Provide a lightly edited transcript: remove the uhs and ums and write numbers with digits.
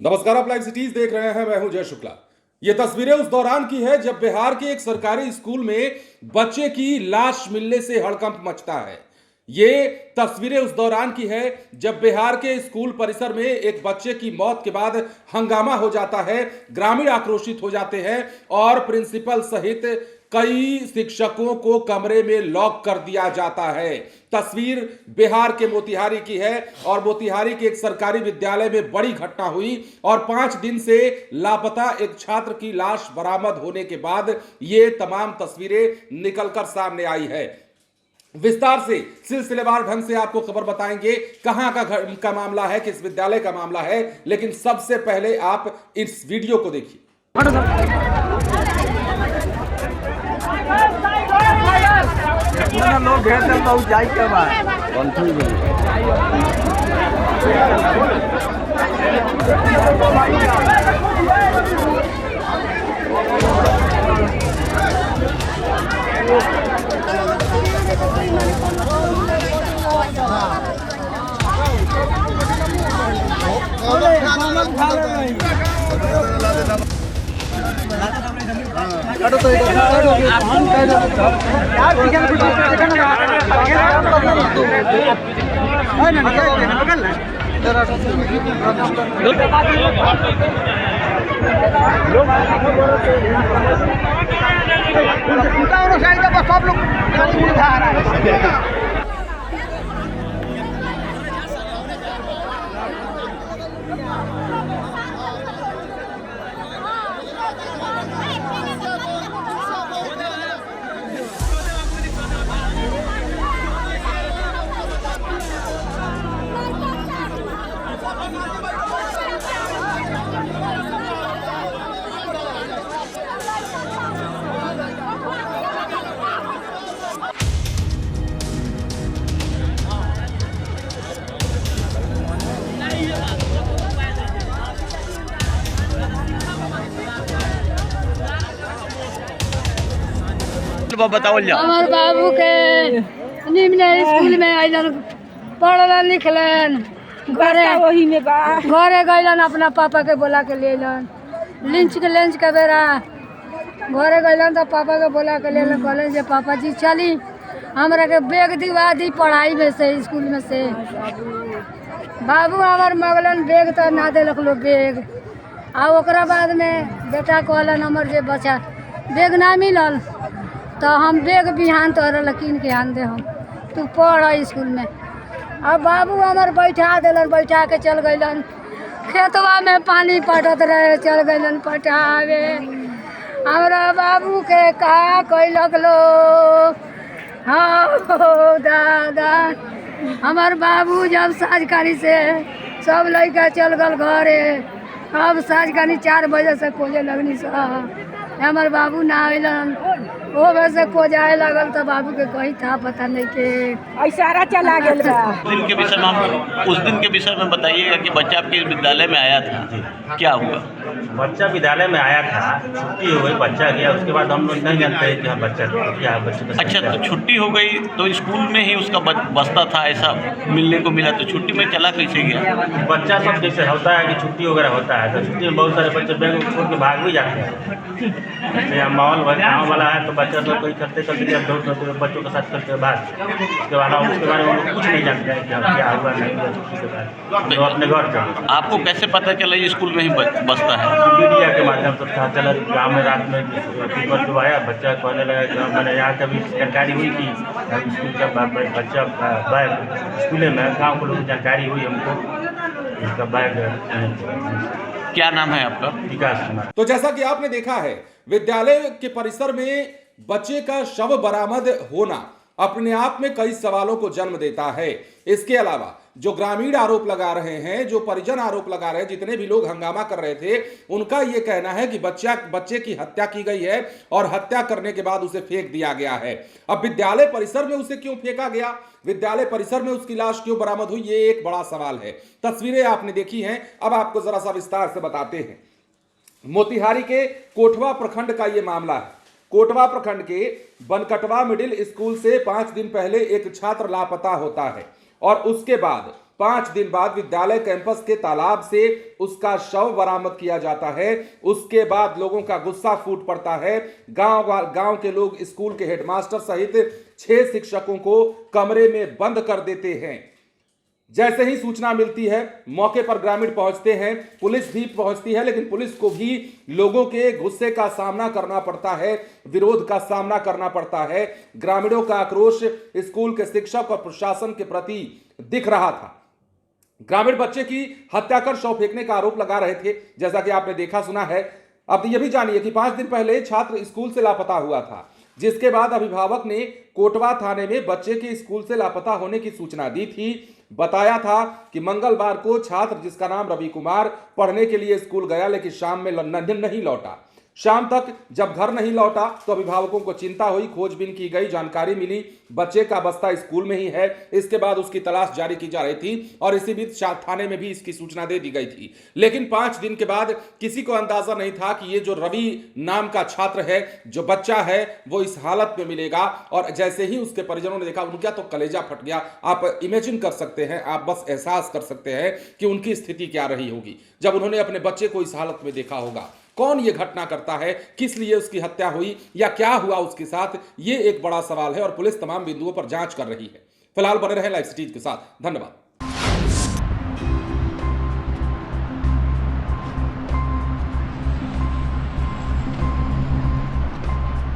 नमस्कार, आप live cities देख रहे हैं। मैं हूं जय शुक्ला। ये तस्वीरें उस दौरान की है जब बिहार के एक सरकारी स्कूल में बच्चे की लाश मिलने से हड़कंप मचता है। ये तस्वीरें उस दौरान की है जब बिहार के स्कूल परिसर में एक बच्चे की मौत के बाद हंगामा हो जाता है, ग्रामीण आक्रोशित हो जाते हैं और प्रिंसिपल सहित कई शिक्षकों को कमरे में लॉक कर दिया जाता है। तस्वीर बिहार के मोतिहारी की है और मोतिहारी के एक सरकारी विद्यालय में बड़ी घटना हुई और 5 दिन से लापता एक छात्र की लाश बरामद होने के बाद ये तमाम तस्वीरें निकलकर सामने आई है। विस्तार से सिलसिलेवार ढंग से आपको खबर बताएंगे कहां का मामला है, किस विद्यालय का मामला है, लेकिन सबसे पहले आप इस वीडियो को देखिए। लोग घेर दे तो जाई के बाद सब लोग बताओ। हमार बाबू के निम्न स्कूल में आइलन, पढ़लन लिखलन, घरे गइलन, अपना पापा के बोला के लेलन। लंच के बेरा घरे गइलन तो पापा के बोला के लेलन। कहलन जे पापा जी चली हमरा के बैग दिवा दी पढ़ाई में से, स्कूल में से। बाबू हमार मगलन, बैग तो ना देलक लो बैग। आ ओकरा बाद में बेटा कहलन हमर जे बच्चा बैग ना मिलल तो हम बैग बिहान तोहरा कीन के आन दे, हम तू पढ़ स्कूल में। अब बाबू हमार बैठा दिलन, बैठा के चल गइलन खेतवा में, पानी पटत रहे, चल गइलन पटावे। हमरा बाबू के का कैलक लो, हाँ दादा। हमार बाबू जब साझकारी से सब लड़का चल गल घरे, अब साझकारी 4 बजे से खोजे लगनी सब। हमार बाबू ना आइलन, वो वैसे को जाए लगल तो बाबू के कहीं था पता नहीं के इशारा चला गया। उस दिन के विषय में बताइएगा कि बच्चा आपके विद्यालय में आया था, क्या हुआ? बच्चा विद्यालय में आया था, छुट्टी हो गई, बच्चा गया। उसके बाद हम लोग नहीं जानते हैं कि हाँ बच्चा क्या है, बच्चे। अच्छा, तो छुट्टी हो गई तो स्कूल में ही उसका बस्ता था, ऐसा मिलने को मिला, तो छुट्टी में चला कैसे गया? बच्चा सब जैसे होता है कि छुट्टी वगैरह होता है तो छुट्टी में बहुत सारे बच्चे बैग छोड़ के भाग भी जाते हैं। जैसे माहौल गाँव वाला है तो बच्चा सब कोई करते दौड़ बच्चों के साथ करते भाग, उसके बारे में हम लोग कुछ नहीं जानते हैं कि क्या हुआ नहीं हुआ। छुट्टी के बाद तो अपने घर चले। आपको कैसे पता चला ये स्कूल में ही बसता है? मीडिया के माध्यम से पता चला। गाँव में रात में पेपर जो आया, बच्चा कहने लगा, मैंने यहाँ कभी जानकारी हुई कि स्कूल का बच्चा बैग स्कूल में, गाँव को लोग जानकारी हुई हमको उसका बैग। क्या नाम है आपका? विकास कुमार। तो जैसा कि आपने देखा है, विद्यालय के परिसर में बच्चे का शव बरामद होना अपने आप में कई सवालों को जन्म देता है। इसके अलावा जो ग्रामीण आरोप लगा रहे हैं, जो परिजन आरोप लगा रहे हैं, जितने भी लोग हंगामा कर रहे थे, उनका यह कहना है कि बच्चे की हत्या की गई है और हत्या करने के बाद उसे फेंक दिया गया है। अब विद्यालय परिसर में उसे क्यों फेंका गया, विद्यालय परिसर में उसकी लाश क्यों बरामद हुई, ये एक बड़ा सवाल है। तस्वीरें आपने देखी हैं, अब आपको जरा सा विस्तार से बताते हैं। मोतिहारी के कोटवा प्रखंड का यह मामला है। कोटवा प्रखंड के बनकटवा मिडिल स्कूल से 5 दिन पहले एक छात्र लापता होता है और उसके बाद 5 दिन बाद विद्यालय कैंपस के तालाब से उसका शव बरामद किया जाता है। उसके बाद लोगों का गुस्सा फूट पड़ता है। गांव के लोग स्कूल के हेडमास्टर सहित 6 शिक्षकों को कमरे में बंद कर देते हैं। जैसे ही सूचना मिलती है मौके पर ग्रामीण पहुंचते हैं, पुलिस भी पहुंचती है, लेकिन पुलिस को भी लोगों के गुस्से का सामना करना पड़ता है, विरोध का सामना करना पड़ता है। ग्रामीणों का आक्रोश स्कूल के शिक्षक और प्रशासन के प्रति दिख रहा था। ग्रामीण बच्चे की हत्या कर शव फेंकने का आरोप लगा रहे थे, जैसा कि आपने देखा सुना है। अब यह भी जानिए कि 5 दिन पहले छात्र स्कूल से लापता हुआ था, जिसके बाद अभिभावक ने कोटवा थाने में बच्चे के स्कूल से लापता होने की सूचना दी थी। बताया था कि मंगलवार को छात्र जिसका नाम रवि कुमार पढ़ने के लिए स्कूल गया, लेकिन शाम में नहीं लौटा। शाम तक जब घर नहीं लौटा तो अभिभावकों को चिंता हुई, खोजबीन की गई, जानकारी मिली बच्चे का बस्ता स्कूल में ही है। इसके बाद उसकी तलाश जारी की जा रही थी और इसी बीच थाने में भी इसकी सूचना दे दी गई थी। लेकिन 5 दिन के बाद किसी को अंदाजा नहीं था कि ये जो रवि नाम का छात्र है, जो बच्चा है, वो इस हालत में मिलेगा। और जैसे ही उसके परिजनों ने देखा, उनका तो कलेजा फट गया। आप इमेजिन कर सकते हैं, आप बस एहसास कर सकते हैं कि उनकी स्थिति क्या रही होगी जब उन्होंने अपने बच्चे को इस हालत में देखा होगा। कौन ये घटना करता है, किस लिए उसकी हत्या हुई या क्या हुआ उसके साथ, ये एक बड़ा सवाल है और पुलिस तमाम बिंदुओं पर जांच कर रही है। फिलहाल बने रहें लाइव सिटीज के साथ। धन्यवाद।